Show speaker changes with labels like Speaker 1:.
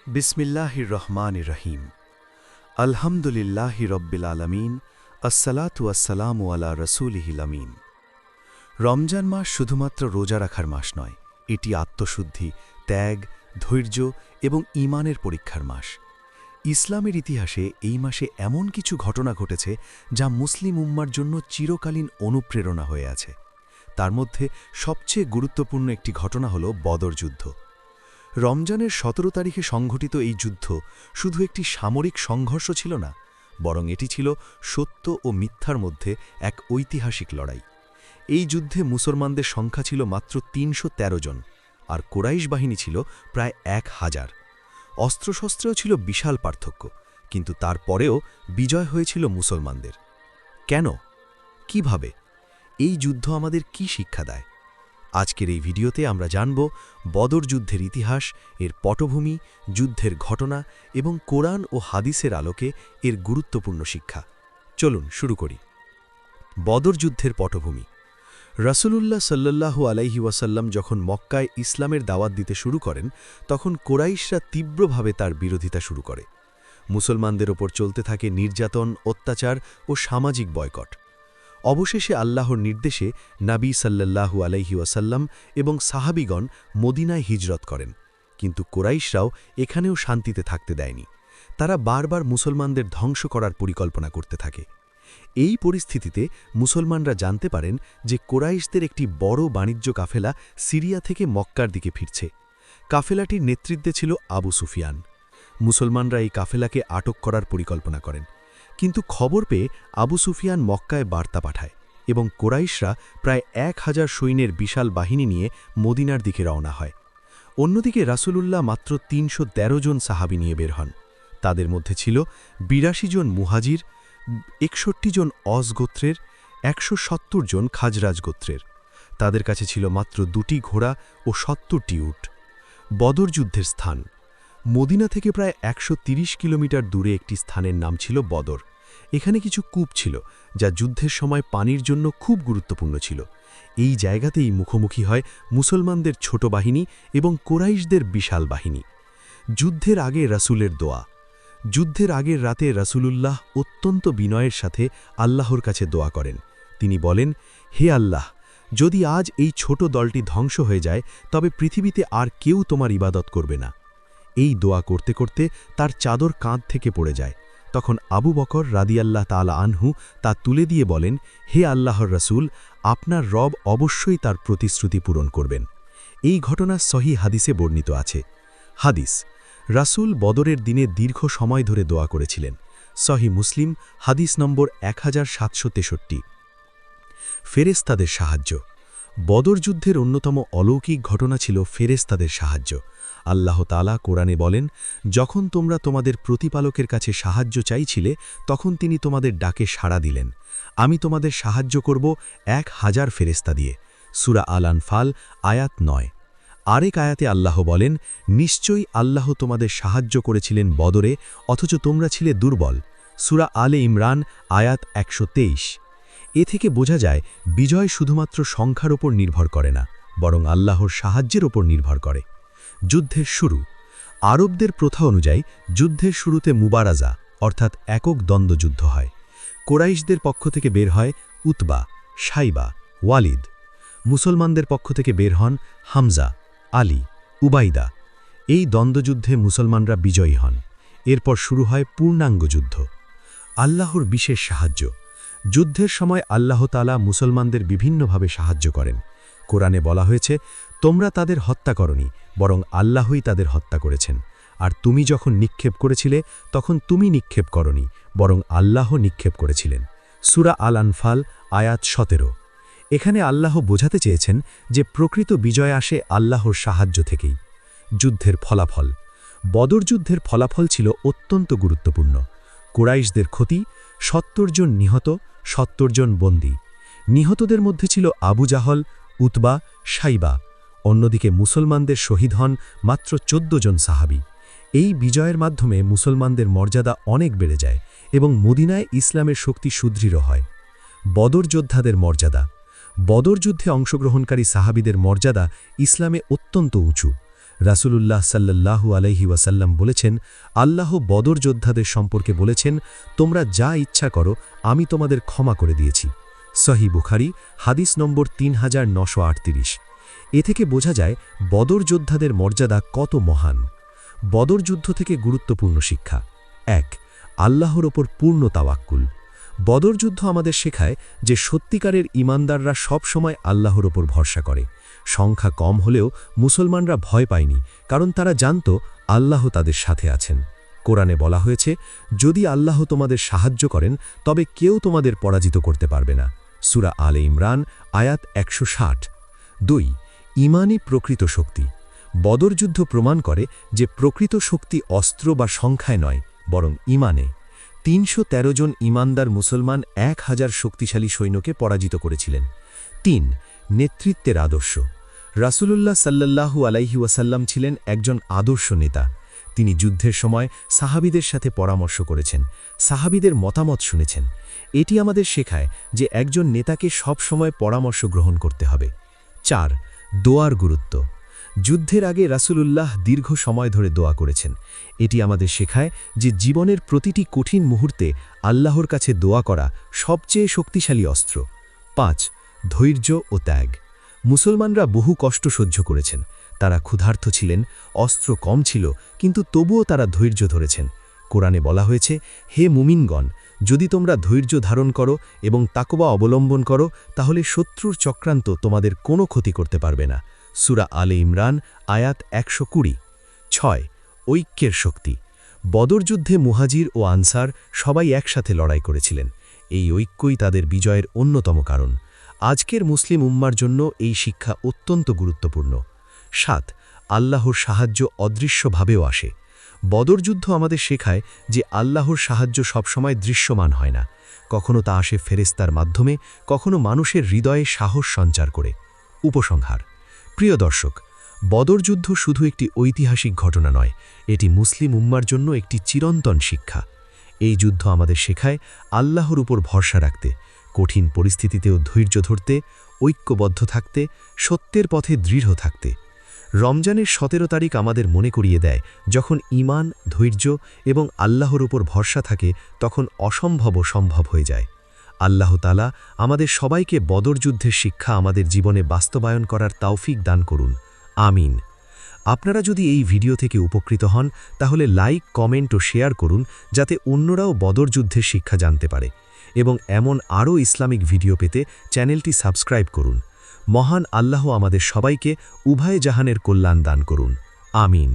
Speaker 1: বিসমিল্লাহির রহমানির রহিম। আলহামদুলিল্লাহি রব্বিল আলামিন। আসসালাতু ওয়াসসালামু আলা রাসূলিহিল আমিন। রমজান মাস শুধুমাত্র রোজা রাখার মাস নয়, এটি আত্মশুদ্ধি, ত্যাগ, ধৈর্য এবং ঈমানের পরীক্ষার মাস। ইসলামের ইতিহাসে এই মাসে এমন কিছু ঘটনা ঘটেছে যা মুসলিম উম্মার জন্য চিরকালীন অনুপ্রেরণা হয়ে আছে। তার মধ্যে সবচেয়ে গুরুত্বপূর্ণ একটি ঘটনা হল বদর যুদ্ধ। রমজানের ১৭ তারিখে সংঘটিত এই যুদ্ধ শুধু একটি সামরিক সংঘর্ষ ছিল না, বরং এটি ছিল সত্য ও মিথ্যার মধ্যে এক ঐতিহাসিক লড়াই। এই যুদ্ধে মুসলমানদের সংখ্যা ছিল মাত্র ৩১৩ জন, আর কুরাইশ বাহিনী ছিল প্রায় ১,০০০। অস্ত্রশস্ত্রেও ছিল বিশাল পার্থক্য, কিন্তু তারপরেও বিজয় হয়েছিল মুসলমানদের। কেন? কিভাবে? এই যুদ্ধ আমাদের কি শিক্ষা দেয়? আজকের এই ভিডিওতে আমরা জানব বদর যুদ্ধের ইতিহাস, এর পটভূমি, যুদ্ধের ঘটনা এবং কোরআন ও হাদিসের আলোকে এর গুরুত্বপূর্ণ শিক্ষা। চলুন শুরু করি। বদর যুদ্ধের পটভূমি। রাসূলুল্লাহ সাল্লাল্লাহু আলাইহি ওয়াসাল্লাম যখন মক্কায় ইসলামের দাওয়াত দিতে শুরু করেন, তখন কুরাইশরা তীব্রভাবে তার বিরোধিতা শুরু করে। মুসলমানদের ওপর চলতে থাকে নির্যাতন, অত্যাচার ও সামাজিক বয়কট। অবশেষে আল্লাহর নির্দেশে নবী সাল্লাল্লাহু আলাইহি ওয়াসাল্লাম এবং সাহাবীগণ মদিনায় হিজরত করেন, কিন্তু কুরাইশরাও এখানেও শান্তিতে থাকতে দেয়নি। তারা বারবার মুসলমানদের ধ্বংস করার পরিকল্পনা করতে থাকে। এই পরিস্থিতিতে মুসলমানরা জানতে পারেন যে কুরাইশদের একটি বড় বাণিজ্য কাফেলা সিরিয়া থেকে মক্কার দিকে ফিরছে। কাফেলাটির নেতৃত্বে ছিল আবু সুফিয়ান। মুসলমানরা এই কাফেলাকে আটক করার পরিকল্পনা করেন, কিন্তু খবর পেয়ে আবু সুফিয়ান মক্কায় বার্তা পাঠায় এবং কুরাইশরা প্রায় ১,০০০ সৈন্যের বিশাল বাহিনী নিয়ে মদিনার দিকে রওনা হয়। অন্যদিকে রাসূলুল্লাহ মাত্র ৩১৩ জন সাহাবী নিয়ে বের হন। তাদের মধ্যে ছিল ৮২ জন মুহাজির, ৬১ জন অজ গোত্রের, ১৭০ জন খাজরাজ গোত্রের। তাদের কাছে ছিল মাত্র ২টি ঘোড়া ও ৭০টি উট। বদর যুদ্ধের স্থান। মদিনা থেকে প্রায় ১৩০ কিলোমিটার দূরে একটি স্থানের নাম ছিল বদর। এখানে কিছু কূপ ছিল, যা যুদ্ধের সময় পানির জন্য খুব গুরুত্বপূর্ণ ছিল। এই জায়গাতেই মুখোমুখি হয় মুসলমানদের ছোট বাহিনী এবং কুরাইশদের বিশাল বাহিনী। যুদ্ধের আগে রাসূলের দোয়া। যুদ্ধের আগের রাতে রাসূলুল্লাহ অত্যন্ত বিনয়ের সাথে আল্লাহর কাছে দোয়া করেন। তিনি বলেন, হে আল্লাহ, যদি আজ এই ছোট দলটি ধ্বংস হয়ে যায়, তবে পৃথিবীতে আর কেউ তোমার ইবাদত করবে না। এই দোয়া করতে করতে তার চাদর কাঁধ থেকে পড়ে যায়। তখন আবু বকর রাদিয়াল্লাহ তাআলা আনহু তা তুলে দিয়ে বলেন, হে আল্লাহর রাসূল, আপনার রব অবশ্যই তার প্রতিশ্রুতি পূরণ করবেন। এই ঘটনা সহিহ হাদিসে বর্ণিত আছে। হাদিস। রাসূল বদরের দিনে দীর্ঘ সময় ধরে দোয়া করেছিলেন। সহিহ মুসলিম হাদিস নম্বর 1763। ফেরেশতাদের সাহায্য। বদর যুদ্ধের অন্যতম অলৌকিক ঘটনা ছিল ফেরেশতাদের সাহায্য। আল্লাহ তাআলা কোরআনে বলেন, যখন তোমরা তোমাদের প্রতিপালকের কাছে সাহায্য চাইছিলে, তখন তিনি তোমাদের ডাকে সাড়া দিলেন। আমি তোমাদের সাহায্য করব ১,০০০ ফেরেশতা দিয়ে। সূরা আল আনফাল আয়াত ৯। আরেক আয়াতে আল্লাহ বলেন, নিশ্চয়ই আল্লাহ তোমাদের সাহায্য করেছিলেন বদরে, অথচ তোমরা ছিলে দুর্বল। সূরা আলে ইমরান আয়াত ১২৩। এ থেকে বোঝা যায় বিজয় শুধুমাত্র সংখ্যার ওপর নির্ভর করে না, বরং আল্লাহর সাহায্যের ওপর নির্ভর করে। যুদ্ধের শুরু। আরবদের প্রথা অনুযায়ী যুদ্ধের শুরুতে মুবারাজা অর্থাৎ একক দ্বন্দ্বযুদ্ধ হয়। কুরাইশদের পক্ষ থেকে বের হয় উতবা, শাইবা, ওয়ালিদ। মুসলমানদের পক্ষ থেকে বের হন হামজা, আলী, উবাইদা। এই দ্বন্দ্বযুদ্ধে মুসলমানরা বিজয়ী হন। এরপর শুরু হয় পূর্ণাঙ্গ যুদ্ধ। আল্লাহর বিশেষ সাহায্য। যুদ্ধের সময় আল্লাহ তাআলা মুসলমানদের বিভিন্নভাবে সাহায্য করেন। কোরআনে বলা হয়েছে, তোমরা তাদের হত্যা করনি, বরং আল্লাহই তাদের হত্যা করেছেন। আর তুমি যখন নিক্ষেপ করেছিলে, তখন তুমি নিক্ষেপ করনি, বরং আল্লাহ নিক্ষেপ করেছিলেন। সূরা আল আনফাল আয়াত ১৭। এখানে আল্লাহ বোঝাতে চেয়েছেন যে প্রকৃত বিজয় আসে আল্লাহর সাহায্য থেকেই। যুদ্ধের ফলাফল। বদর যুদ্ধের ফলাফল ছিল অত্যন্ত গুরুত্বপূর্ণ। কুরাইশদের ক্ষতি, ৭০ জন নিহত, ৭০ জন বন্দী। নিহতদের মধ্যে ছিল আবু জাহল, উতবা, শাইবা। অন্যদিকে মুসলমানদের শহীদ হন মাত্র ১৪ জন সাহাবী। এই বিজয়ের মাধ্যমে মুসলমানদের মর্যাদা অনেক বেড়ে যায় এবং মদিনায় ইসলামের শক্তি সুদৃঢ় হয়। বদর যোদ্ধাদের মর্যাদা। বদর যুদ্ধে অংশগ্রহণকারী সাহাবীদের মর্যাদা ইসলামে অত্যন্ত উঁচু।
Speaker 2: রাসূলুল্লাহ সাল্লাল্লাহু আলাইহি ওয়াসাল্লাম বলেছেন, আল্লাহ বদর যোদ্ধাদের সম্পর্কে বলেছেন, তোমরা যা ইচ্ছা করো আমি তোমাদের ক্ষমা করে দিয়েছি। সহিহ বুখারী হাদিস নম্বর 3938। এ থেকে বোঝা যায় বদর যোদ্ধাদের মর্যাদা কত মহান। বদর যুদ্ধ থেকে গুরুত্বপূর্ণ শিক্ষা। ১. আল্লাহর ওপর পূর্ণ তাওয়াক্কুল। বদর যুদ্ধ আমাদের শেখায় যে সত্যিকারের ঈমানদাররা সব সময় আল্লাহর ওপর ভরসা করে। সংখ্যা কম হলেও মুসলমানরা ভয় পায়নি, কারণ তারা জানত আল্লাহ তাদের সাথে আছেন। কোরআনে বলা হয়েছে, যদি আল্লাহ তোমাদের সাহায্য করেন তবে কেউ তোমাদের পরাজিত করতে পারবে না। সূরা আলে ইমরান আয়াত ১৬০। ২. ঈমানই প্রকৃত শক্তি। বদর যুদ্ধ প্রমাণ করে যে প্রকৃত শক্তি অস্ত্র বা সংখ্যায় নয়, বরং ঈমানে। ৩১৩ জন ঈমানদার মুসলমান ১,০০০ শক্তিশালী সৈন্যকে পরাজিত করেছিলেন। ৩. নেতৃত্বের আদর্শ। রাসূলুল্লাহ সাল্লাল্লাহু আলাইহি ওয়াসাল্লাম ছিলেন একজন আদর্শ নেতা। তিনি যুদ্ধের সময় সাহাবীদের সাথে পরামর্শ করেছেন, সাহাবীদের মতামত শুনেছেন। এটি আমাদের শেখায় যে একজন নেতাকে সব সময় পরামর্শ গ্রহণ করতে হবে। ৪. দোয়ার গুরুত্ব। যুদ্ধের আগে রাসূলুল্লাহ দীর্ঘ সময় ধরে দোয়া করেছেন। এটি আমাদের শেখায় যে জীবনের প্রতিটি কঠিন মুহূর্তে আল্লাহর কাছে দোয়া করা সবচেয়ে শক্তিশালী অস্ত্র। ৫. ধৈর্য ও ত্যাগ। মুসলমানরা বহু কষ্ট সহ্য করেছেন। তারা ক্ষুধার্ত ছিলেন, অস্ত্র কম ছিল, কিন্তু তবুও তারা ধৈর্য ধরেছেন। কোরআনে বলা হয়েছে, হে মুমিনগণ, যদি তোমরা ধৈর্য ধারণ করো এবং তাকওয়া অবলম্বন করো তাহলে শত্রুর চক্রান্ত তোমাদের কোনো ক্ষতি করতে পারবে না। সূরা আলে ইমরান আয়াত ১২০। ৬. ঐক্যের শক্তি। বদর যুদ্ধে মুহাজির ও আনসার সবাই একসাথে লড়াই করেছিলেন। এই ঐক্যই তাদের বিজয়ের অন্যতম কারণ। আজকের মুসলিম উম্মার জন্য এই শিক্ষা অত্যন্ত গুরুত্বপূর্ণ। ৭. আল্লাহর সাহায্য অদৃশ্যভাবেও আসে। বদর যুদ্ধ আমাদের শেখায় যে আল্লাহর সাহায্য সবসময় দৃশ্যমান হয় না। কখনো তা আসে ফেরেশতার মাধ্যমে, কখনো মানুষের হৃদয়ে সাহস সঞ্চার করে। উপসংহার। প্রিয় দর্শক, বদর যুদ্ধ শুধু একটি ঐতিহাসিক ঘটনা নয়, এটি মুসলিম উম্মার জন্য একটি চিরন্তন শিক্ষা। এই যুদ্ধ আমাদের শেখায় আল্লাহর উপর ভরসা রাখতে, কঠিন পরিস্থিতিতেও ধৈর্য ধরতে, ঐক্যবদ্ধ থাকতে, সত্যের পথে দৃঢ় থাকতে। রমজানের ১৭ তারিখ আমাদের মনে করিয়ে দেয়, যখন ঈমান, ধৈর্য এবং আল্লাহর উপর ভরসা থাকে তখন অসম্ভবও সম্ভব হয়ে যায়। আল্লাহ তাআলা আমাদের সবাইকে বদর যুদ্ধের শিক্ষা আমাদের জীবনে বাস্তবায়ন করার তৌফিক দান করুন। আমিন। আপনারা যদি এই ভিডিও থেকে উপকৃত হন তাহলে লাইক, কমেন্ট ও শেয়ার করুন, যাতে অন্যরাও বদর যুদ্ধের শিক্ষা জানতে পারে। এবং এমন আরও ইসলামিক ভিডিও পেতে চ্যানেলটি সাবস্ক্রাইব করুন। মহান আল্লাহ আমাদের সবাইকে উভয় জাহানের কল্যাণ দান করুন। আমিন।